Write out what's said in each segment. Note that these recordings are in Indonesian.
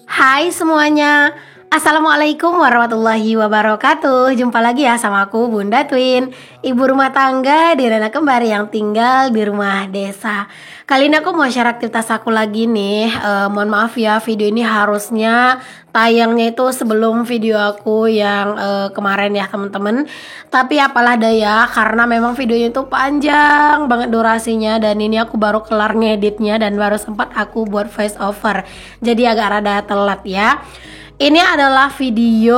Hai semuanya, Assalamualaikum warahmatullahi wabarakatuh. Jumpa lagi ya sama aku Bunda Twin, ibu rumah tangga di Rana Kembar yang tinggal di rumah desa. Kali ini aku mau share aktivitas aku lagi nih. Mohon maaf ya, video ini harusnya tayangnya itu sebelum video aku yang kemarin ya teman-teman. Tapi apalah daya, karena memang videonya itu panjang banget durasinya, dan ini aku baru kelar ngeditnya dan baru sempat aku buat voice over. Jadi agak rada telat ya. Ini adalah video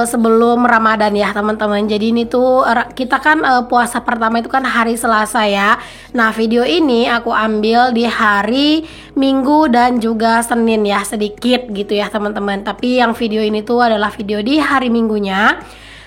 sebelum Ramadan ya teman-teman. Jadi ini tuh kita kan puasa pertama itu kan hari Selasa ya. Nah video ini aku ambil di hari Minggu dan juga Senin ya, sedikit gitu ya teman-teman. Tapi yang video ini tuh adalah video di hari Minggunya.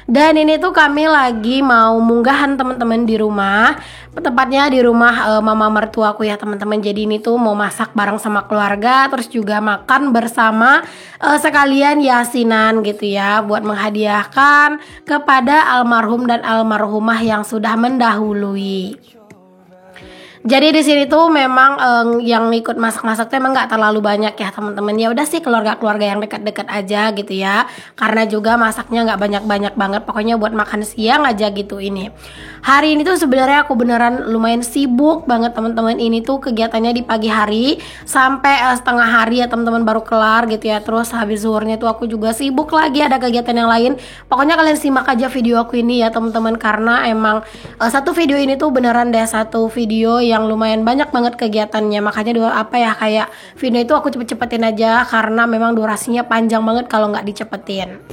Dan ini tuh kami lagi mau munggahan teman-teman di rumah, tepatnya di rumah mama mertuaku ya teman-teman. Jadi ini tuh mau masak bareng sama keluarga, terus juga makan bersama, sekalian yasinan gitu ya, buat menghadiahkan kepada almarhum dan almarhumah yang sudah mendahului. Jadi di sini tuh memang yang ikut masak-masak tuh emang nggak terlalu banyak ya teman-teman. Ya udah sih keluarga-keluarga yang dekat-dekat aja gitu ya. Karena juga masaknya nggak banyak-banyak banget. Pokoknya buat makan siang aja gitu ini. Hari ini tuh sebenarnya aku beneran lumayan sibuk banget teman-teman. Ini tuh kegiatannya di pagi hari sampai setengah hari ya teman-teman, baru kelar gitu ya. Terus habis zuhurnya tuh aku juga sibuk lagi ada kegiatan yang lain. Pokoknya kalian simak aja video aku ini ya teman-teman, karena emang satu video ini tuh beneran deh satu video yang lumayan banyak banget kegiatannya. Makanya kayak video itu aku cepet-cepetin aja karena memang durasinya panjang banget kalau nggak dicepetin.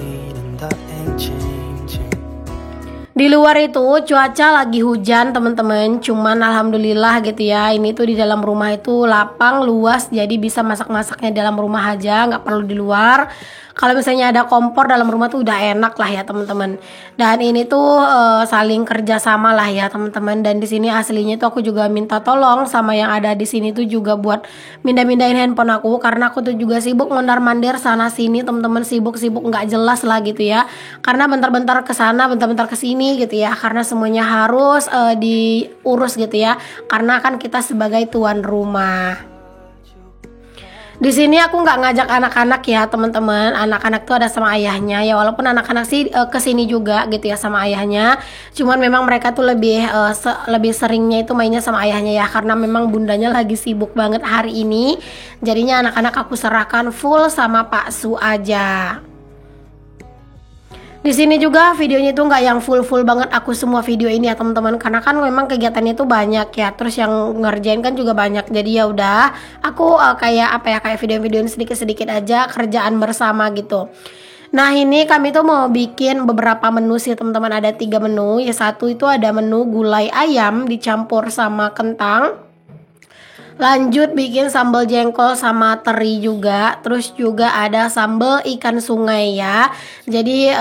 Di luar itu cuaca lagi hujan teman-teman, cuman alhamdulillah gitu ya, ini tuh di dalam rumah itu lapang luas, jadi bisa masak-masaknya dalam rumah aja, nggak perlu di luar. Kalau misalnya ada kompor dalam rumah tuh udah enak lah ya teman-teman. Dan ini tuh saling kerja sama lah ya teman-teman. Dan di sini aslinya tuh aku juga minta tolong sama yang ada di sini tuh juga buat mindah-mindahin handphone aku, karena aku tuh juga sibuk mondar-mandir sana sini teman-teman, sibuk-sibuk nggak jelas lah gitu ya. Karena bentar-bentar ke sana, bentar-bentar ke sini gitu ya. Karena semuanya harus diurus gitu ya. Karena kan kita sebagai tuan rumah. Di sini aku nggak ngajak anak-anak ya teman-teman. Anak-anak tuh ada sama ayahnya ya, walaupun anak-anak sih kesini juga gitu ya sama ayahnya. Cuman memang mereka tuh lebih seringnya itu mainnya sama ayahnya ya, karena memang bundanya lagi sibuk banget hari ini. Jadinya anak-anak aku serahkan full sama Pak Su aja. Di sini juga videonya itu nggak yang full banget aku semua video ini ya teman-teman, karena kan memang kegiatannya itu banyak ya, terus yang ngerjain kan juga banyak. Jadi ya udah aku kayak video-video ini sedikit-sedikit aja kerjaan bersama gitu. Nah ini kami tuh mau bikin beberapa menu sih teman-teman, ada 3 menu ya. Satu itu ada menu gulai ayam dicampur sama kentang. Lanjut bikin sambal jengkol sama teri juga. Terus juga ada sambal ikan sungai ya. Jadi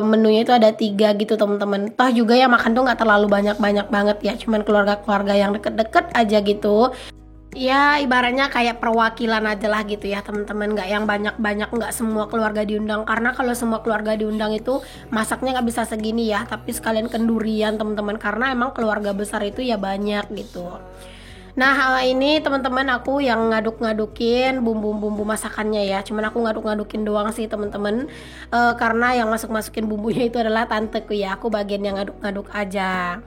menunya itu ada 3 gitu teman-teman. Toh juga yang makan tuh nggak terlalu banyak-banyak banget ya, cuman keluarga-keluarga yang deket-deket aja gitu. Ya ibaratnya kayak perwakilan aja lah gitu ya teman-teman, nggak yang banyak-banyak, nggak semua keluarga diundang. Karena kalau semua keluarga diundang itu masaknya nggak bisa segini ya, tapi sekalian kendurian teman-teman, karena emang keluarga besar itu ya banyak gitu. Nah ini teman-teman aku yang ngaduk-ngadukin bumbu-bumbu masakannya ya. Cuman aku ngaduk-ngadukin doang sih teman-teman, karena yang masukin bumbunya itu adalah tanteku ya. Aku bagian yang ngaduk-ngaduk aja.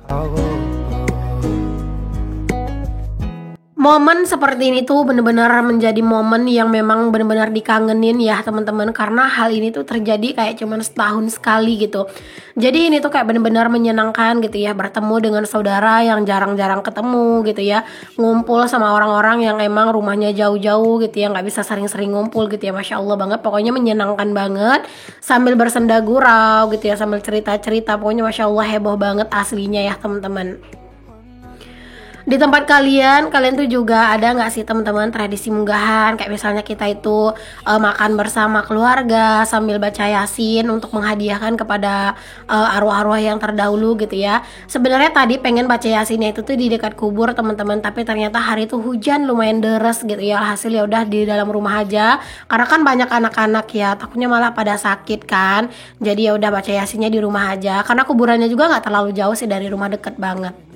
Momen seperti ini tuh bener-bener menjadi momen yang memang bener-bener dikangenin ya teman-teman, karena hal ini tuh terjadi kayak cuman setahun sekali gitu. Jadi ini tuh kayak bener-bener menyenangkan gitu ya, bertemu dengan saudara yang jarang-jarang ketemu gitu ya, ngumpul sama orang-orang yang emang rumahnya jauh-jauh gitu ya, nggak bisa sering-sering ngumpul gitu ya. Masya Allah banget, pokoknya menyenangkan banget sambil bersenda gurau gitu ya, sambil cerita-cerita. Pokoknya Masya Allah heboh banget aslinya ya teman-teman. Di tempat kalian tuh juga ada nggak sih teman-teman tradisi munggahan, kayak misalnya kita itu makan bersama keluarga sambil baca yasin untuk menghadiahkan kepada arwah-arwah yang terdahulu gitu ya. Sebenarnya tadi pengen baca yasinnya itu tuh di dekat kubur teman-teman, tapi ternyata hari itu hujan lumayan deras gitu ya. Hasil ya udah di dalam rumah aja, karena kan banyak anak-anak ya, takutnya malah pada sakit kan. Jadi ya udah baca yasinnya di rumah aja, karena kuburannya juga nggak terlalu jauh sih dari rumah, deket banget.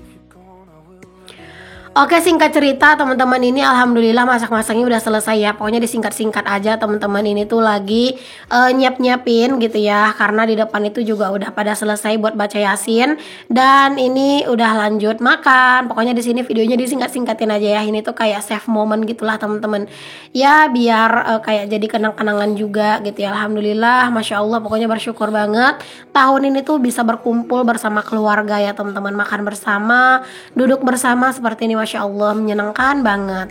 Oke, singkat cerita teman-teman, ini alhamdulillah masak-masaknya udah selesai ya. Pokoknya disingkat-singkat aja teman-teman, ini tuh lagi nyiap-nyiapin gitu ya. Karena di depan itu juga udah pada selesai buat baca Yasin, dan ini udah lanjut makan. Pokoknya di sini videonya disingkat-singkatin aja ya. Ini tuh kayak save moment gitulah teman-teman. Ya biar kayak jadi kenang-kenangan juga gitu ya. Alhamdulillah, Masya Allah, pokoknya bersyukur banget tahun ini tuh bisa berkumpul bersama keluarga ya teman-teman. Makan bersama, duduk bersama seperti ini, Masya Allah, menyenangkan banget.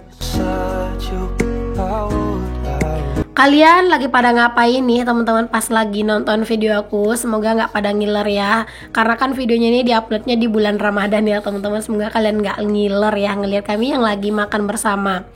Kalian lagi pada ngapain nih teman-teman pas lagi nonton video aku? Semoga nggak pada ngiler ya, karena kan videonya ini diuploadnya di bulan Ramadan ya teman-teman. Semoga kalian nggak ngiler ya ngelihat kami yang lagi makan bersama.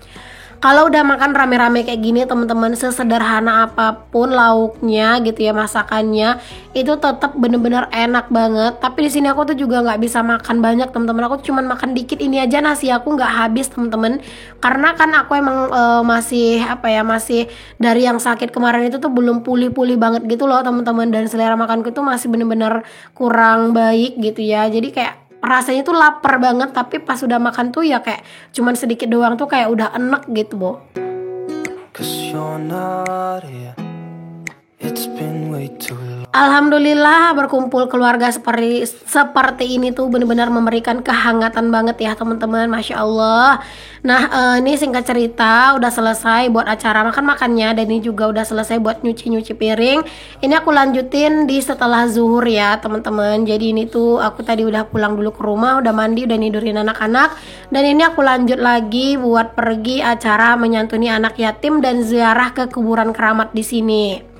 Kalau udah makan rame-rame kayak gini teman-teman, sesederhana apapun lauknya gitu ya, masakannya itu tetap bener-bener enak banget. Tapi di sini aku tuh juga nggak bisa makan banyak teman-teman. Aku cuman makan dikit, ini aja nasi aku nggak habis teman-teman. Karena kan aku emang masih masih dari yang sakit kemarin itu tuh belum pulih-pulih banget gitu loh teman-teman. Dan selera makanku tuh masih bener-bener kurang baik gitu ya. Jadi kayak rasanya tuh lapar banget, tapi pas udah makan tuh ya kayak cuman sedikit doang tuh kayak udah enak gitu, Bo. Alhamdulillah berkumpul keluarga seperti ini tuh benar-benar memberikan kehangatan banget ya teman-teman, Masya Allah. Nah ini singkat cerita udah selesai buat acara makan-makannya, dan ini juga udah selesai buat nyuci-nyuci piring. Ini aku lanjutin di setelah zuhur ya teman-teman. Jadi ini tuh aku tadi udah pulang dulu ke rumah, udah mandi, udah nidurin anak-anak, dan ini aku lanjut lagi buat pergi acara menyantuni anak yatim dan ziarah ke kuburan keramat di sini.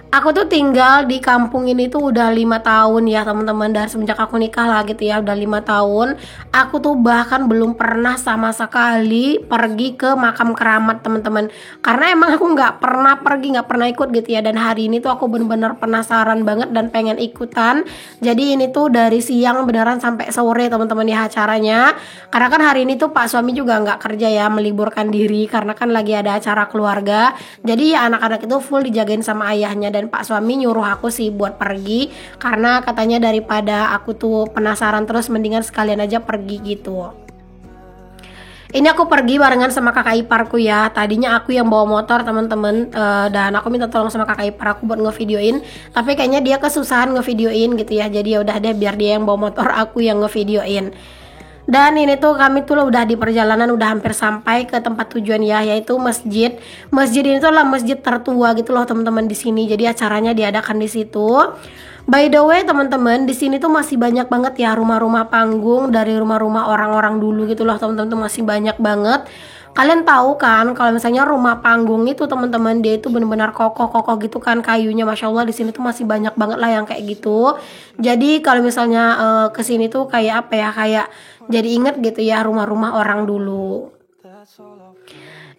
Aku tuh tinggal di kampung ini tuh udah 5 tahun ya teman-teman. Dan semenjak aku nikah lah gitu ya, udah 5 tahun. Aku tuh bahkan belum pernah sama sekali pergi ke makam keramat teman-teman. Karena emang aku nggak pernah pergi, nggak pernah ikut gitu ya. Dan hari ini tuh aku bener-bener penasaran banget dan pengen ikutan. Jadi ini tuh dari siang beneran sampai sore teman-teman ya acaranya. Karena kan hari ini tuh Pak suami juga nggak kerja ya, meliburkan diri karena kan lagi ada acara keluarga. Jadi ya anak-anak itu full dijagain sama ayahnya. Dan Pak suami nyuruh aku sih buat pergi, karena katanya daripada aku tuh penasaran terus, mendingan sekalian aja pergi gitu. Ini aku pergi barengan sama kakak iparku ya. Tadinya aku yang bawa motor teman-teman, dan aku minta tolong sama kakak ipar aku buat ngevideoin, tapi kayaknya dia kesusahan ngevideoin gitu ya. Jadi ya udah deh, biar dia yang bawa motor, aku yang ngevideoin. Dan ini tuh kami tuh udah di perjalanan, udah hampir sampai ke tempat tujuan ya, yaitu masjid. Masjid ini tuh adalah masjid tertua gitu loh teman-teman di sini. Jadi acaranya diadakan di situ. By the way teman-teman, di sini tuh masih banyak banget ya rumah-rumah panggung dari rumah-rumah orang-orang dulu gitu loh teman-teman, tuh masih banyak banget. Kalian tahu kan kalau misalnya rumah panggung itu teman-teman, dia itu benar-benar kokoh-kokoh gitu kan kayunya, Masya Allah. Di sini tuh masih banyak banget lah yang kayak gitu. Jadi kalau misalnya ke sini tuh kayak kayak jadi inget gitu ya rumah-rumah orang dulu.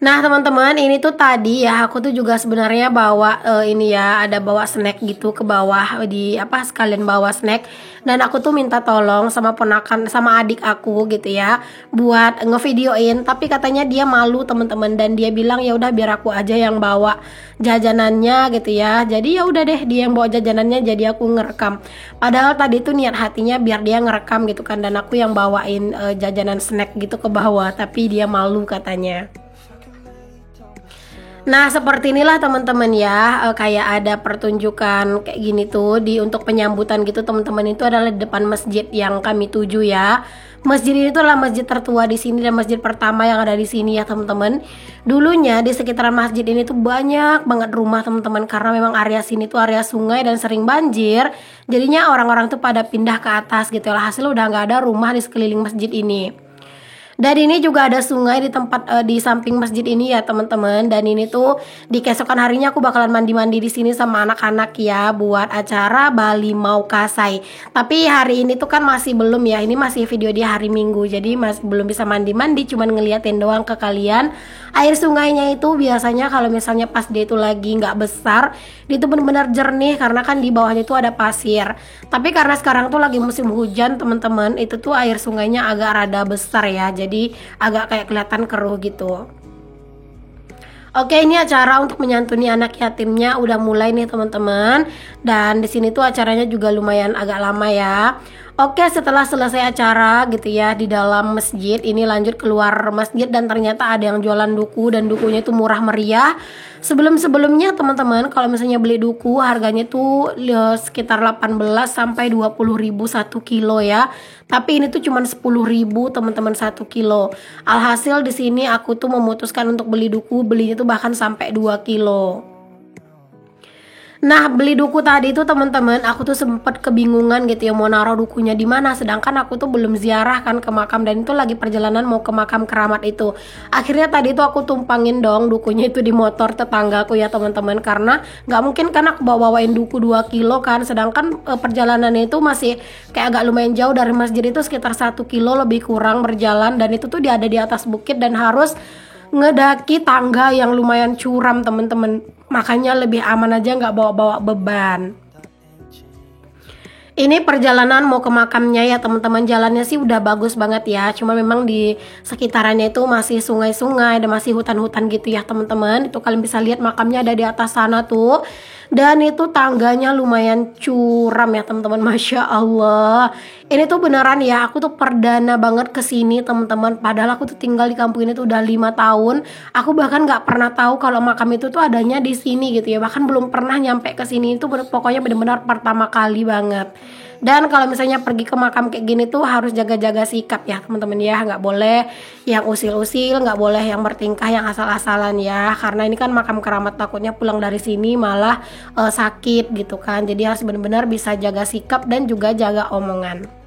Nah teman-teman, ini tuh tadi ya aku tuh juga sebenarnya bawa ini ya, ada bawa snack gitu ke bawah, sekalian bawa snack. Dan aku tuh minta tolong sama ponakan, sama adik aku gitu ya, buat ngevideoin. Tapi katanya dia malu teman-teman, dan dia bilang ya udah biar aku aja yang bawa jajanannya gitu ya. Jadi ya udah deh, dia yang bawa jajanannya, jadi aku ngerekam. Padahal tadi tuh niat hatinya biar dia ngerekam gitu kan, dan aku yang bawain jajanan snack gitu ke bawah, tapi dia malu katanya. Nah seperti inilah teman-teman ya, kayak ada pertunjukan kayak gini tuh untuk penyambutan gitu teman-teman. Itu adalah di depan masjid yang kami tuju ya. Masjid ini tuh adalah masjid tertua di sini dan masjid pertama yang ada di sini ya teman-teman. Dulunya di sekitaran masjid ini tuh banyak banget rumah teman-teman, karena memang area sini tuh area sungai dan sering banjir. Jadinya orang-orang tuh pada pindah ke atas gitu lah. Hasil udah nggak ada rumah di sekeliling masjid ini. Dan ini juga ada sungai di tempat di samping masjid ini ya teman-teman. Dan ini tuh di keesokan harinya aku bakalan mandi-mandi di sini sama anak-anak ya, buat acara Bali Mau Kasai. Tapi hari ini tuh kan masih belum ya, ini masih video di hari Minggu, jadi masih belum bisa mandi-mandi, cuman ngeliatin doang ke kalian. Air sungainya itu biasanya kalau misalnya pas dia itu lagi nggak besar, dia tuh benar-benar jernih karena kan di bawahnya itu ada pasir. Tapi karena sekarang tuh lagi musim hujan teman-teman, itu tuh air sungainya agak rada besar ya, jadi agak kayak kelihatan keruh gitu. Oke, ini acara untuk menyantuni anak yatimnya udah mulai nih teman-teman. Dan di sini tuh acaranya juga lumayan agak lama ya. Oke, setelah selesai acara gitu ya di dalam masjid, ini lanjut keluar masjid dan ternyata ada yang jualan duku dan dukunya itu murah meriah. Sebelum-sebelumnya teman-teman, kalau misalnya beli duku harganya tuh sekitar 18 sampai 20 ribu 1 kilo ya. Tapi ini tuh cuma 10 ribu teman-teman 1 kilo. Alhasil di sini aku tuh memutuskan untuk beli duku, belinya tuh bahkan sampai 2 kilo. Nah, beli duku tadi itu teman-teman, aku tuh sempet kebingungan gitu ya mau naruh dukunya di mana, sedangkan aku tuh belum ziarah kan ke makam dan itu lagi perjalanan mau ke makam keramat itu. Akhirnya tadi tuh aku tumpangin dong dukunya itu di motor tetanggaku ya teman-teman, karena nggak mungkin kan aku bawain duku 2 kilo kan, sedangkan perjalanannya itu masih kayak agak lumayan jauh dari masjid, itu sekitar 1 kilo lebih kurang berjalan, dan itu tuh dia ada di atas bukit dan harus ngedaki tangga yang lumayan curam temen-temen, makanya lebih aman aja nggak bawa-bawa beban. Ini perjalanan mau ke makamnya ya teman-teman, jalannya sih udah bagus banget ya, cuma memang di sekitarannya itu masih sungai-sungai dan masih hutan-hutan gitu ya teman-teman. Itu kalian bisa lihat makamnya ada di atas sana tuh, dan itu tangganya lumayan curam ya teman-teman, masya Allah. Ini tuh beneran ya, aku tuh perdana banget kesini teman-teman, padahal aku tuh tinggal di kampung ini tuh udah 5 tahun. Aku bahkan nggak pernah tahu kalau makam itu tuh adanya di sini gitu ya, bahkan belum pernah nyampe ke sini, itu pokoknya bener-bener pertama kali banget. Dan kalau misalnya pergi ke makam kayak gini tuh harus jaga-jaga sikap ya teman-teman ya, nggak boleh yang usil-usil, nggak boleh yang bertingkah yang asal-asalan ya, karena ini kan makam keramat, takutnya pulang dari sini malah sakit gitu kan. Jadi harus benar-benar bisa jaga sikap dan juga jaga omongan.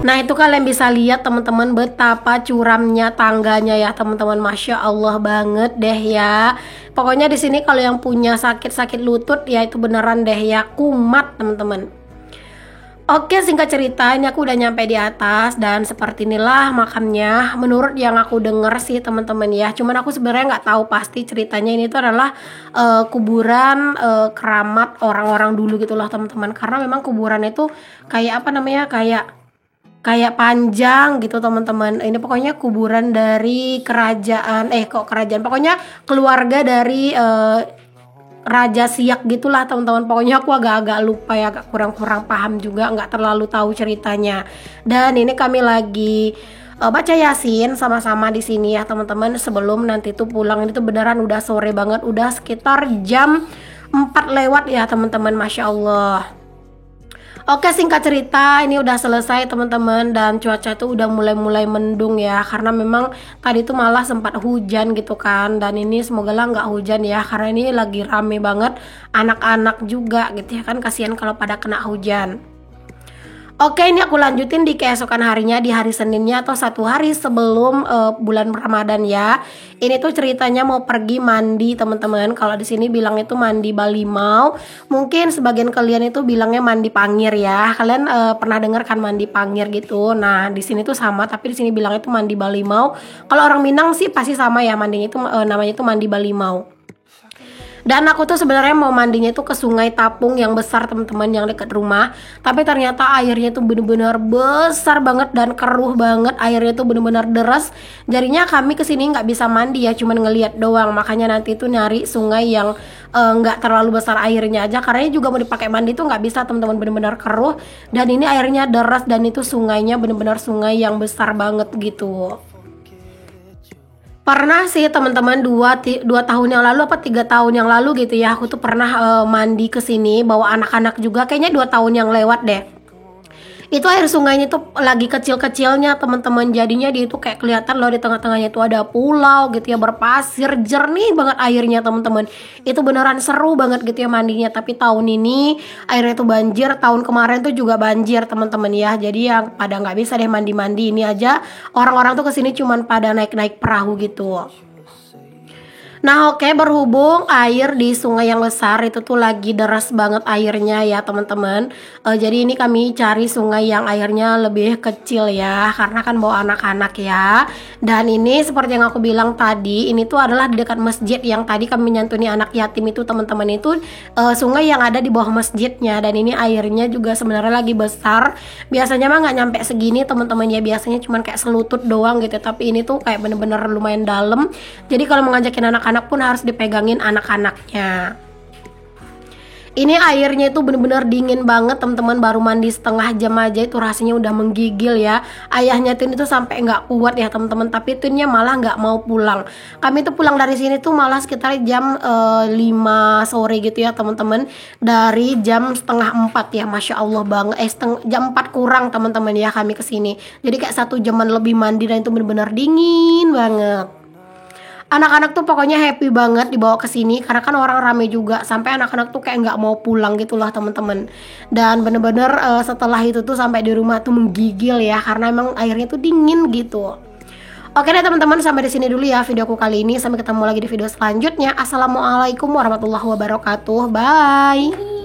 Nah, itu kalian bisa lihat teman-teman betapa curamnya tangganya ya teman-teman, masya Allah banget deh ya. Pokoknya di sini kalau yang punya sakit-sakit lutut ya itu beneran deh ya kumat teman-teman. Oke, singkat cerita ini aku udah nyampe di atas dan seperti inilah makamnya menurut yang aku denger sih teman-teman ya. Cuman aku sebenarnya nggak tahu pasti ceritanya, ini tuh adalah kuburan keramat orang-orang dulu gitu loh teman-teman, karena memang kuburan itu kayak apa namanya, kayak panjang gitu teman-teman. Ini pokoknya kuburan dari kerajaan pokoknya keluarga dari Raja Siak gitulah teman-teman. Pokoknya aku agak-agak lupa ya, agak kurang-kurang paham juga, nggak terlalu tahu ceritanya. Dan ini kami lagi baca Yasin sama-sama di sini ya teman-teman, sebelum nanti tuh pulang. Ini tuh beneran udah sore banget, udah sekitar jam 4 lewat ya teman-teman, masya Allah. Oke, singkat cerita ini udah selesai teman-teman, dan cuaca itu udah mulai mendung ya, karena memang tadi tuh malah sempat hujan gitu kan, dan ini semoga lah nggak hujan ya, karena ini lagi rame banget anak-anak juga gitu ya kan, kasihan kalau pada kena hujan. Oke, ini aku lanjutin di keesokan harinya, di hari Seninnya atau 1 hari sebelum bulan Ramadan ya. Ini tuh ceritanya mau pergi mandi teman-teman. Kalau di sini bilang itu mandi Balimau. Mungkin sebagian kalian itu bilangnya mandi Pangir ya. Kalian pernah dengar kan mandi Pangir gitu. Nah, di sini tuh sama, tapi di sini bilang itu mandi Balimau. Kalau orang Minang sih pasti sama ya, mandinya itu namanya itu mandi Balimau. Dan aku tuh sebenarnya mau mandinya itu ke Sungai Tapung yang besar teman-teman, yang dekat rumah. Tapi ternyata airnya tuh bener-bener besar banget dan keruh banget. Airnya tuh bener-bener deras. Jadinya kami kesini nggak bisa mandi ya, cuman ngeliat doang. Makanya nanti tuh nyari sungai yang nggak terlalu besar airnya aja. Karena ini juga mau dipakai mandi tuh nggak bisa teman-teman, bener-bener keruh. Dan ini airnya deras, dan itu sungainya bener-bener sungai yang besar banget gitu. Pernah sih teman-teman 2 tahun yang lalu apa 3 tahun yang lalu gitu ya, aku tuh pernah mandi ke sini bawa anak-anak juga, kayaknya 2 tahun yang lewat deh. Itu air sungainya tuh lagi kecil-kecilnya teman-teman, jadinya dia itu kayak kelihatan loh di tengah-tengahnya itu ada pulau gitu ya, berpasir, jernih banget airnya teman-teman. Itu beneran seru banget gitu ya mandinya. Tapi tahun ini airnya tuh banjir, tahun kemarin tuh juga banjir teman-teman ya. Jadi yang pada nggak bisa deh mandi-mandi, ini aja orang-orang tuh kesini cuman pada naik-naik perahu gitu. Nah, oke, berhubung air di sungai yang besar itu tuh lagi deras banget airnya ya teman-teman. Jadi ini kami cari sungai yang airnya lebih kecil ya, karena kan bawa anak-anak ya. Dan ini seperti yang aku bilang tadi, ini tuh adalah di dekat masjid yang tadi kami nyantuni anak yatim itu teman-teman, itu sungai yang ada di bawah masjidnya. Dan ini airnya juga sebenarnya lagi besar. Biasanya mah nggak nyampe segini teman-teman ya, biasanya cuman kayak selutut doang gitu. Tapi ini tuh kayak bener-bener lumayan dalam. Jadi kalau mau ngajakin anak-anak pun harus dipegangin anak-anaknya. Ini airnya itu bener-bener dingin banget teman-teman, baru mandi setengah jam aja itu rasanya udah menggigil ya. Ayahnya Tin itu sampai nggak kuat ya teman-teman, tapi Tinnya malah nggak mau pulang. Kami tuh pulang dari sini tuh malah sekitar jam 5 sore gitu ya teman-teman, dari jam setengah 4 ya, Masya Allah banget. Jam 4 kurang teman-teman ya kami kesini, jadi kayak 1 jaman lebih mandi dan itu bener-bener dingin banget. Anak-anak tuh pokoknya happy banget dibawa ke sini karena kan orang rame juga, sampai anak-anak tuh kayak nggak mau pulang gitulah teman-teman. Dan bener-bener setelah itu tuh sampai di rumah tuh menggigil ya, karena emang airnya tuh dingin gitu. Oke deh teman-teman, sampai di sini dulu ya videoku kali ini. Sampai ketemu lagi di video selanjutnya. Assalamualaikum warahmatullahi wabarakatuh. Bye.